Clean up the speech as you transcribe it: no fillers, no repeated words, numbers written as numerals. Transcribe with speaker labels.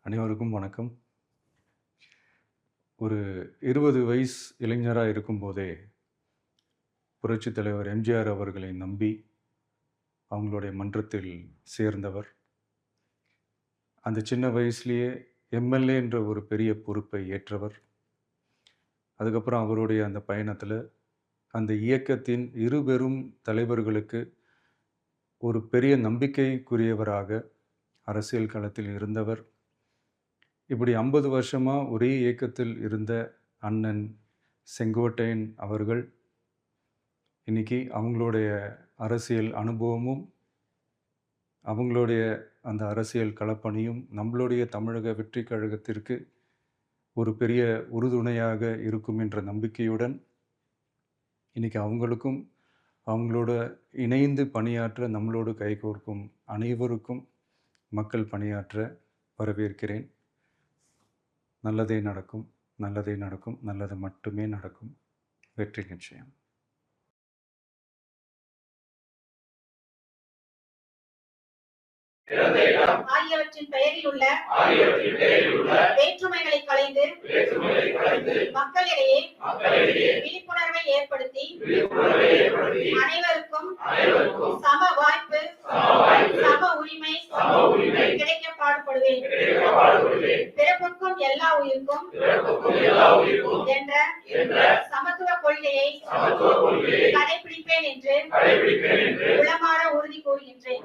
Speaker 1: அனைவருக்கும் வணக்கம். ஒரு 20 வயசு இளைஞரா இருக்கும்போதே, புரட்சித் தலைவர் எம்ஜிஆர் அவர்களை நம்பி, அவங்களுடைய மன்றத்தில் சேர்ந்தவர். அந்த சின்ன வயசுலயே எம்எல்ஏ என்ற ஒரு பெரிய பொறுப்பை ஏற்றவர். அதுக்கப்புறம் அவருடைய அந்த பயணத்தில, அந்த இயக்கத்தின் இருபெரும் தலைவர்களுக்கு ஒரு பெரிய நம்பிக்கைக்குரியவராக அரசியல் களத்தில் இருந்தவர். இப்படி 50 வருஷமா ஒரே இயக்கத்தில் இருந்த அண்ணன் செங்கோட்டையன் அவர்கள், இன்னைக்கு அவங்களுடைய அரசியல் அனுபவமும், அவங்களுடைய அந்த அரசியல் களப்பணியும் நம்மளுடைய தமிழக வெற்றிக் கழகத்திற்கு ஒரு பெரிய உறுதுணையாக இருக்கும் என்ற நம்பிக்கையுடன், இன்னைக்கு அவங்களுக்கும், அவங்களோட இணைந்து பணியாற்ற நம்மளோடு கைகோர்க்கும் அனைவருக்கும் மக்கள் பணியாற்ற வரவேற்கிறேன். நல்லதே நடக்கும், நல்லதே நடக்கும், நல்லது மட்டுமே நடக்கும். வெற்றி நிச்சயம்.
Speaker 2: ஆகியவற்றின் பெயரில் உள்ள வேற்றுமைகளை களைந்து மக்களிடையே விழிப்புணர்வை ஏற்படுத்தி அனைவருக்கும் சம வாய்ப்பு, சம உரிமை கிடைக்க பாடுபடுவேன். பிறப்புக்கும் எல்லா உயிருக்கும் என்ற சமத்துவ கொள்கையை கடைபிடிப்பேன் என்று உளமாற உறுதி கூறுகின்றேன்.